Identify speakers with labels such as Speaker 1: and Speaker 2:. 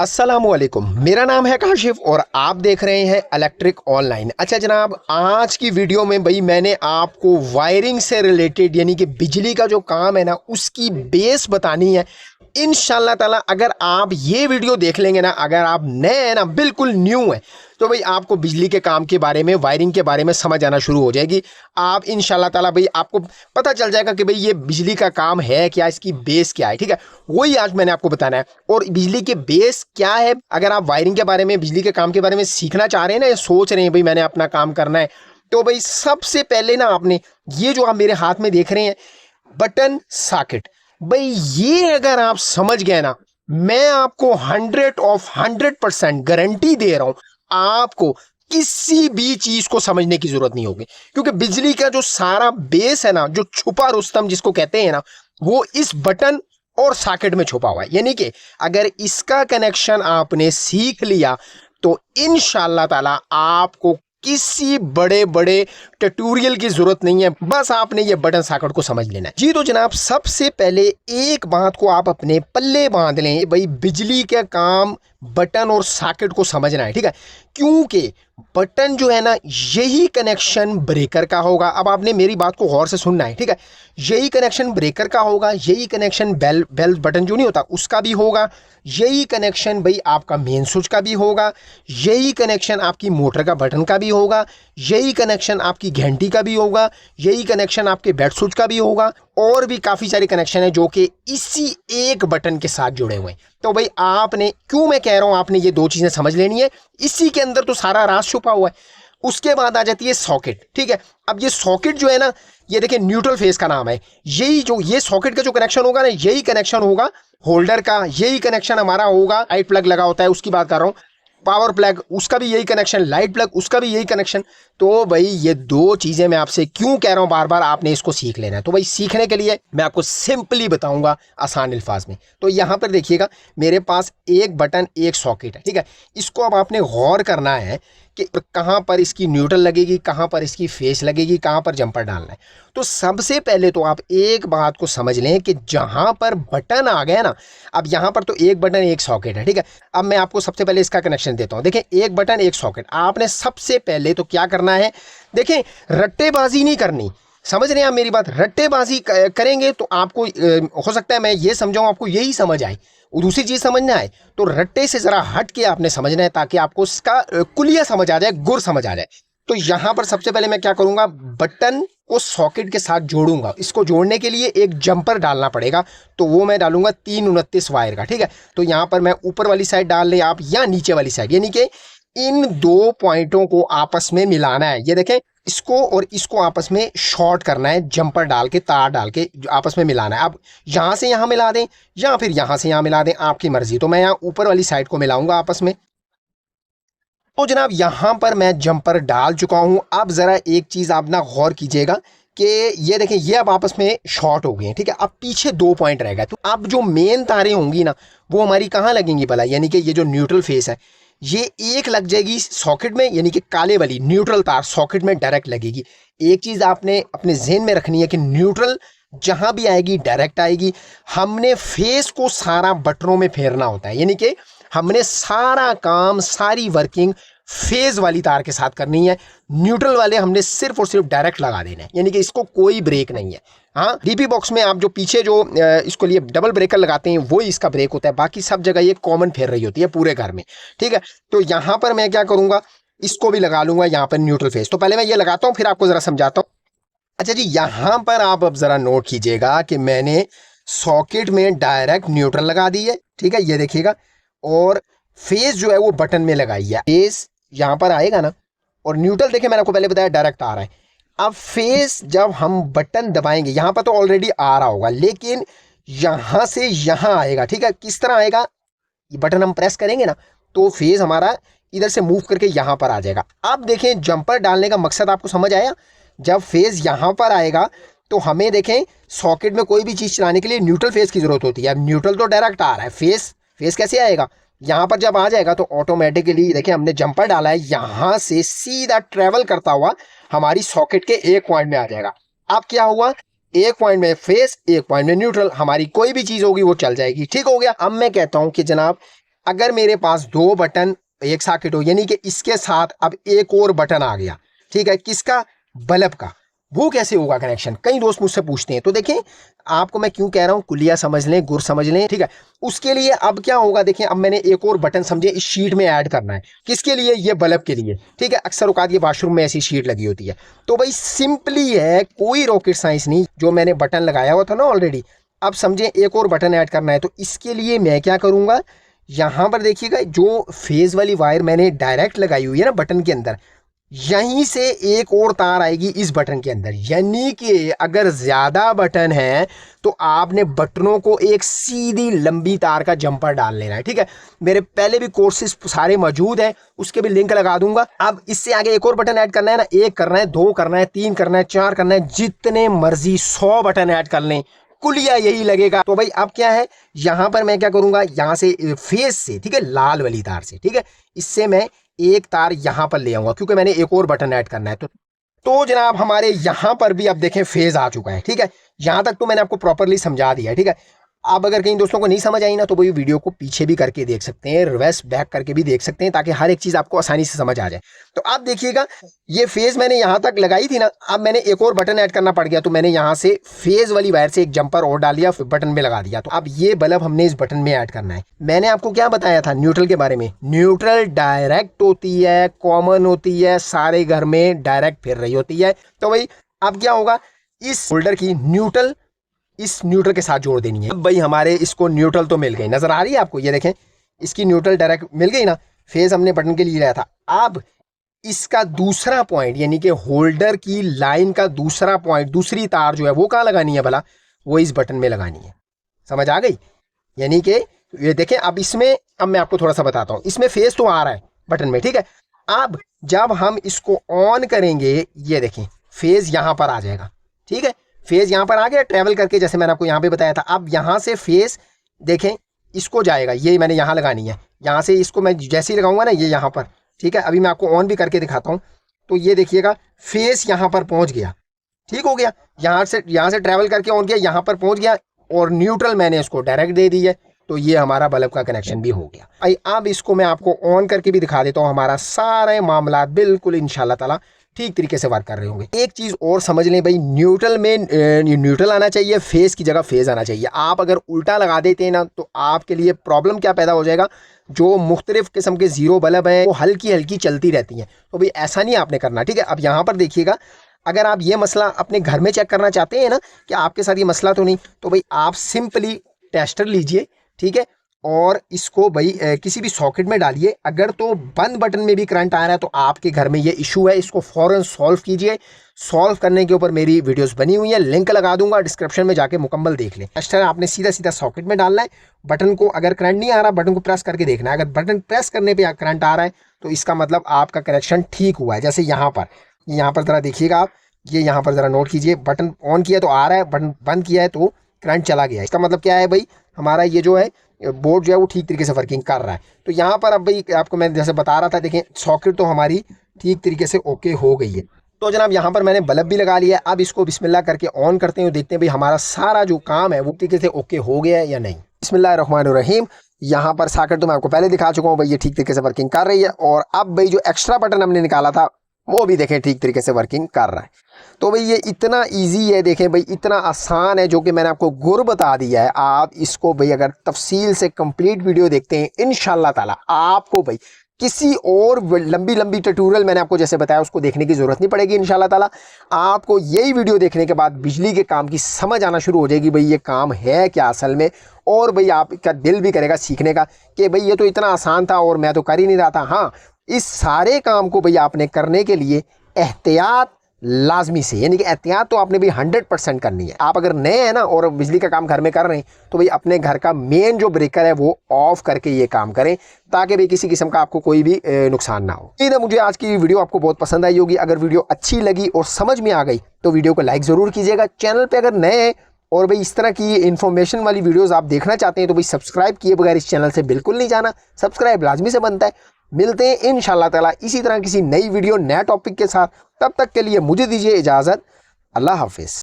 Speaker 1: अस्सलामुअलैकुम। मेरा नाम है काशिफ और आप देख रहे हैं इलेक्ट्रिक ऑनलाइन। अच्छा जनाब, आज की वीडियो में भाई मैंने आपको वायरिंग से रिलेटेड यानी कि बिजली का जो काम है ना उसकी बेस बतानी है। इंशाल्लाह ताला अगर आप ये वीडियो देख लेंगे ना, अगर आप नए हैं ना, बिल्कुल न्यू है, तो भाई आपको बिजली के काम के बारे में, वायरिंग के बारे में समझ आना शुरू हो जाएगी। आप इंशाल्लाह ताला भाई आपको पता चल जाएगा कि भाई ये बिजली का काम है क्या, इसकी बेस क्या है। ठीक है, वही आज मैंने आपको बताना है। और बिजली के बेस क्या है, अगर आप वायरिंग के बारे में, बिजली के काम के बारे में सीखना चाह रहे हैं ना, या सोच रहे हैं भाई मैंने अपना काम करना है, तो भाई सबसे पहले ना आपने ये जो आप मेरे हाथ में देख रहे हैं बटन सॉकेट, भाई ये अगर आप समझ गए ना, मैं आपको 100% गारंटी दे रहा हूं, आपको किसी भी चीज को समझने की जरूरत नहीं होगी। क्योंकि बिजली का जो सारा बेस है ना, जो छुपा रुस्तम जिसको कहते हैं ना, वो इस बटन और सॉकेट में छुपा हुआ है। यानी कि अगर इसका कनेक्शन आपने सीख लिया तो इंशाल्लाह ताला आपको किसी बड़े बड़े ट्यूटोरियल की जरूरत नहीं है, बस आपने ये बटन सॉकेट को समझ लेना है। जी तो जनाब, सबसे पहले एक बात को आप अपने पल्ले बांध लें, भाई बिजली का काम बटन और सॉकेट को समझना है। ठीक है, क्योंकि बटन जो है ना, यही कनेक्शन ब्रेकर का होगा। अब आपने मेरी बात को गौर से सुनना है। ठीक है, यही कनेक्शन ब्रेकर का होगा, यही कनेक्शन बेल बेल बटन जो नहीं होता उसका भी होगा, यही कनेक्शन भाई आपका मेन स्विच का भी होगा, यही कनेक्शन आपकी मोटर का बटन का भी होगा, यही कनेक्शन आपकी घंटी का भी होगा, यही कनेक्शन आपके बेड स्विच का भी होगा, और भी काफ़ी सारे कनेक्शन है जो कि इसी एक बटन के साथ जुड़े हुए हैं। तो भाई आपने, क्यों मैं कह रहा हूं आपने ये दो चीज़ें समझ लेनी है, इसी के अंदर तो सारा राज छुपा हुआ है। उसके बाद आ जाती है सॉकेट। ठीक है, अब ये सॉकेट जो है ना, ये देखिए न्यूट्रल फेस का नाम है। यही जो ये सॉकेट का जो कनेक्शन होगा ना, यही कनेक्शन होगा होल्डर का, यही कनेक्शन हमारा होगा, लाइट प्लग लगा होता है उसकी बात कर रहा हूँ, पावर प्लग उसका भी यही कनेक्शन, लाइट प्लग उसका भी यही कनेक्शन। तो भाई ये दो चीजें मैं आपसे क्यों कह रहा हूं बार बार, आपने इसको सीख लेना है। तो भाई सीखने के लिए मैं आपको सिंपली बताऊंगा आसान अल्फाज में। तो यहां पर देखिएगा, मेरे पास एक बटन एक सॉकेट है। ठीक है, इसको अब आपने गौर करना है कि कहां पर इसकी न्यूट्रल लगेगी, कहां पर इसकी फेस लगेगी, कहां पर जंपर डालना है। तो सबसे पहले तो आप एक बात को समझ लें कि जहां पर बटन आ गया ना, अब यहां पर तो एक बटन एक सॉकेट है। ठीक है, अब मैं आपको सबसे पहले इसका कनेक्शन देता हूं। देखें, एक बटन एक सॉकेट, आपने सबसे पहले तो क्या करना है, देखें रट्टेबाजी नहीं करनी। समझ रहे हैं आप मेरी बात, रट्टेबाजी करेंगे तो आपको हो सकता है मैं ये समझाऊं आपको यही समझ आए और दूसरी चीज समझ ना आए। तो रट्टे से जरा हट के आपने समझना है ताकि आपको इसका कुलिया समझ आ जाए, गुर समझ आ जाए। तो यहां पर सबसे पहले मैं क्या करूंगा, बटन को सॉकेट के साथ जोड़ूंगा। इसको जोड़ने के लिए एक जंपर डालना पड़ेगा, तो वो मैं डालूंगा 329 वायर का। ठीक है, तो यहां पर मैं ऊपर वाली साइड डाल लें आप, या नीचे वाली साइड, यानी कि इन दो पॉइंटों को आपस में मिलाना है। ये देखें, इसको और इसको आपस में शॉर्ट करना है, जंपर डाल के, तार डाल के आपस में मिलाना है। अब यहां से यहां मिला दें या फिर यहां से यहां मिला दें, आपकी मर्जी। तो मैं यहां ऊपर वाली साइड को मिलाऊंगा आपस में। तो जनाब यहां पर मैं जंपर डाल चुका हूं। अब जरा एक चीज आप ना गौर कीजिएगा कि ये देखें, ये अब आपस में शॉर्ट हो गए हैं। ठीक है, अब पीछे दो पॉइंट रह गए। तो अब जो मेन तारें होंगी ना, वो हमारी कहाँ लगेंगी भला, यानी कि ये जो न्यूट्रल फेस है, ये एक लग जाएगी सॉकेट में, यानी कि काले वाली न्यूट्रल तार सॉकेट में डायरेक्ट लगेगी। एक चीज आपने अपने जहन में रखनी है कि न्यूट्रल जहां भी आएगी डायरेक्ट आएगी। हमने फेस को सारा बटनों में फेरना होता है, यानी कि हमने सारा काम, सारी वर्किंग फेज वाली तार के साथ करनी है। न्यूट्रल वाले हमने सिर्फ और सिर्फ डायरेक्ट लगा देने हैं, यानी कि इसको कोई ब्रेक नहीं है। हाँ, डीपी बॉक्स में आप जो पीछे जो इसको लिए डबल ब्रेकर लगाते हैं, वो इसका ब्रेक होता है, बाकी सब जगह ये कॉमन फेर रही होती है पूरे घर में। ठीक है, तो यहां पर मैं क्या करूंगा, इसको भी लगा लूंगा यहाँ पर न्यूट्रल फेस। तो पहले मैं ये लगाता हूँ, फिर आपको जरा समझाता हूँ। अच्छा जी, यहां पर आप अब जरा नोट कीजिएगा कि मैंने सॉकेट में डायरेक्ट न्यूट्रल लगा दी है। ठीक है, ये देखिएगा, और फेस जो है वो बटन में लगाई है। फेस यहां पर आएगा ना, और न्यूट्रल देखे मैंने आपको पहले बताया डायरेक्ट आ रहा है। अब फेस जब हम बटन दबाएंगे, यहां पर तो ऑलरेडी आ रहा होगा, लेकिन यहां से यहां आएगा। ठीक है, किस तरह आएगा, ये बटन हम प्रेस करेंगे ना, तो फेस हमारा इधर से मूव करके यहां पर आ जाएगा। अब देखें, जंपर डालने का मकसद आपको समझ आया। जब फेस यहां पर आएगा तो हमें देखें, सॉकेट में कोई भी चीज चलाने के लिए न्यूट्रल फेस की जरूरत होती है। अब न्यूट्रल तो डायरेक्ट आ रहा है, फेस फेस कैसे आएगा, यहां पर जब आ जाएगा तो ऑटोमेटिकली देखें हमने जंपर डाला है, यहां से सीधा ट्रेवल करता हुआ हमारी सॉकेट के एक पॉइंट में आ जाएगा। अब क्या हुआ, एक पॉइंट में फेस, एक पॉइंट में न्यूट्रल, हमारी कोई भी चीज होगी वो चल जाएगी। ठीक हो गया। अब मैं कहता हूं कि जनाब अगर मेरे पास 2 बटन एक सॉकेट हो, यानी कि इसके साथ अब एक और बटन आ गया, ठीक है, किसका, बल्ब का, वो कैसे होगा कनेक्शन, कई दोस्त मुझसे पूछते हैं। तो देखें, आपको मैं क्यों कह रहा हूं, कुलिया समझ लें, गुर समझ लें, ठीक है। उसके लिए अब क्या होगा, देखें, अब मैंने एक और बटन समझे इस शीट में ऐड करना है, किसके लिए, ये बल्ब के लिए, ठीक है। अक्सर औकात ये वॉशरूम में ऐसी शीट लगी होती है। तो भाई सिंपली है, कोई रॉकेट साइंस नहीं, जो मैंने बटन लगाया हुआ था ना ऑलरेडी, अब समझे एक और बटन ऐड करना है। तो इसके लिए मैं क्या करूंगा, यहां पर देखिएगा, जो फेज वाली वायर मैंने डायरेक्ट लगाई हुई है ना बटन के अंदर, यहीं से एक और तार आएगी इस बटन के अंदर। यानी कि अगर ज्यादा बटन है तो आपने बटनों को एक सीधी लंबी तार का जंपर डाल लेना है, ठीक है। मेरे पहले भी कोर्सेज सारे मौजूद हैं, उसके भी लिंक लगा दूंगा। अब इससे आगे एक और बटन ऐड करना है ना, 1 करना है, 2 करना है, 3 करना है, 4 करना है, जितने मर्जी 100 बटन ऐड कर लें, कुलिया यही लगेगा। तो भाई अब क्या है, यहां पर मैं क्या करूंगा, यहां से फेस से, ठीक है, लाल वाली तार से, ठीक है, इससे मैं एक तार यहां पर ले आऊंगा, क्योंकि मैंने एक और बटन ऐड करना है। तो जनाब हमारे यहां पर भी अब देखें फेज आ चुका है, ठीक है। यहां तक तो मैंने आपको प्रॉपरली समझा दिया है, ठीक है। अब अगर कहीं दोस्तों को नहीं समझ आई ना, तो वही वीडियो को पीछे भी करके देख सकते हैं, रिवर्स बैक करके भी देख सकते हैं, ताकि हर एक चीज आपको आसानी से समझ आ जाए। तो आप देखिएगा, ये फेज मैंने यहां तक लगाई थी ना, अब मैंने एक और बटन ऐड करना पड़ गया, तो मैंने यहां से फेज वाली वायर से एक जंपर और डाल दिया, फिर बटन में लगा दिया। तो अब ये बल्ब हमने इस बटन में ऐड करना है। मैंने आपको क्या बताया था न्यूट्रल के बारे में, न्यूट्रल डायरेक्ट होती है, कॉमन होती है, सारे घर में डायरेक्ट फिर रही होती है। तो भाई अब क्या होगा, इस होल्डर की न्यूट्रल इस न्यूट्रल के साथ जोड़ देनी है। अब भाई हमारे इसको न्यूट्रल तो मिल गई, नजर आ रही है आपको, ये देखें, इसकी न्यूट्रल डायरेक्ट मिल गई ना, फेज हमने बटन के लिए लिया था। अब इसका दूसरा पॉइंट, यानी कि होल्डर की लाइन का दूसरा पॉइंट, दूसरी तार जो है वो कहाँ लगानी है भला, वो इस बटन में लगानी है। समझ आ गई, यानी कि ये देखें, अब इसमें, अब मैं आपको थोड़ा सा बताता हूं, इसमें फेज तो आ रहा है बटन में, ठीक है। अब जब हम इसको ऑन करेंगे, ये देखें, फेज यहां पर आ जाएगा, ठीक है, फेज यहां पर आ गया ट्रेवल करके, जैसे मैंने आपको यहां पे बताया था। अब यहां से फेज देखें, इसको जाएगा, ये मैंने यहां लगानी है, यहां से इसको मैं जैसे ही लगाऊंगा ना, ये यहां पर, ठीक है। अभी मैं आपको ऑन भी करके दिखाता हूं, तो ये देखिएगा, फेज यहां पर पहुंच गया, ठीक हो गया, यहां से ट्रेवल करके ऑन किया, यहां पर पहुंच गया, और न्यूट्रल मैंने इसको डायरेक्ट दे दी है। तो ये हमारा बल्ब का कनेक्शन भी हो गया। अब इसको मैं आपको ऑन करके भी दिखा देता हूं, हमारा सारे मामला बिल्कुल इंशाल्लाह ताला ठीक तरीके से वर्क कर रहे होंगे। एक चीज और समझ लें भाई, न्यूट्रल में न्यूट्रल आना चाहिए, फेज की जगह फेज आना चाहिए। आप अगर उल्टा लगा देते हैं ना, तो आपके लिए प्रॉब्लम क्या पैदा हो जाएगा, जो मुख्तलिफ किस्म के जीरो बल्ब हैं वो हल्की हल्की चलती रहती हैं। तो भाई ऐसा नहीं आपने करना, ठीक है। अब यहाँ पर देखिएगा, अगर आप ये मसला अपने घर में चेक करना चाहते हैं ना कि आपके साथ ये मसला तो नहीं, तो भाई आप सिंपली टेस्टर लीजिए, ठीक है, और इसको भाई किसी भी सॉकेट में डालिए। अगर तो बंद बटन में भी करंट आ रहा है तो आपके घर में ये इशू है, इसको फौरन सॉल्व कीजिए। सॉल्व करने के ऊपर मेरी वीडियोस बनी हुई है, लिंक लगा दूंगा डिस्क्रिप्शन में, जाके मुकम्मल देख लें। टेस्टर आपने सीधा सीधा सॉकेट में डालना है, बटन को, अगर करंट नहीं आ रहा बटन को प्रेस करके देखना है, अगर बटन प्रेस करने पर करंट आ रहा है तो इसका मतलब आपका कनेक्शन ठीक हुआ है। जैसे यहाँ पर ज़रा देखिएगा आप, ये यहाँ पर ज़रा नोट कीजिए, बटन ऑन किया तो आ रहा है, बटन बंद किया है तो करंट चला गया। इसका मतलब क्या है भाई, हमारा ये जो है बोर्ड जो है वो ठीक तरीके से वर्किंग कर रहा है। तो यहाँ पर अब भाई आपको मैं जैसे बता रहा था, देखें सॉकेट तो हमारी ठीक तरीके से ओके हो गई है। तो जनाब यहाँ पर मैंने बल्ब भी लगा लिया है। अब इसको बिस्मिल्लाह करके ऑन करते हैं, देखते हैं भाई हमारा सारा जो काम है वो तरीके से ओके हो गया है या नहीं। बिस्मिल्लाहिर्रहमानिर्रहीम। यहाँ पर सॉकेट तो मैं आपको पहले दिखा चुका हूँ भाई, ये ठीक तरीके से वर्किंग कर रही है। और अब भाई जो एक्स्ट्रा बटन हमने निकाला था वो भी देखें ठीक तरीके से वर्किंग कर रहा है। तो भाई ये इतना इजी है, देखें भाई इतना आसान है, जो कि मैंने आपको गुर बता दिया है। आप इसको भाई अगर तफसील से कंप्लीट वीडियो देखते हैं, इंशाल्लाह ताला आपको भाई किसी और लंबी लंबी ट्यूटोरियल मैंने आपको जैसे बताया उसको देखने की ज़रूरत नहीं पड़ेगी। इंशाल्लाह ताला आपको यही वीडियो देखने के बाद बिजली के काम की समझ आना शुरू हो जाएगी, भाई ये काम है क्या असल में। और भाई आपका दिल भी करेगा सीखने का कि भाई ये तो इतना आसान था और मैं तो कर ही नहीं रहा था। हाँ, इस सारे काम को भाई आपने करने के लिए एहतियात लाजमी से, यानी कि एहतियात तो आपने भी 100% करनी है। आप अगर नए हैं ना और बिजली का काम घर में कर रहे हैं, तो भाई अपने घर का मेन जो ब्रेकर है वो ऑफ करके ये काम करें, ताकि भाई किसी किस्म का आपको कोई भी नुकसान ना हो। उम्मीद है मुझे आज की वीडियो आपको बहुत पसंद आई होगी। अगर वीडियो अच्छी लगी और समझ में आ गई तो वीडियो को लाइक ज़रूर कीजिएगा। चैनल पर अगर नए हैं और भाई इस तरह की इन्फॉर्मेशन वाली वीडियोज़ आप देखना चाहते हैं, तो भाई सब्सक्राइब किए बगैर इस चैनल से बिल्कुल नहीं जाना, सब्सक्राइब लाजमी से बनता है। मिलते हैं इंशाल्लाह ताला इसी तरह किसी नई वीडियो नया टॉपिक के साथ। तब तक के लिए मुझे दीजिए इजाज़त। अल्लाह हाफिज़।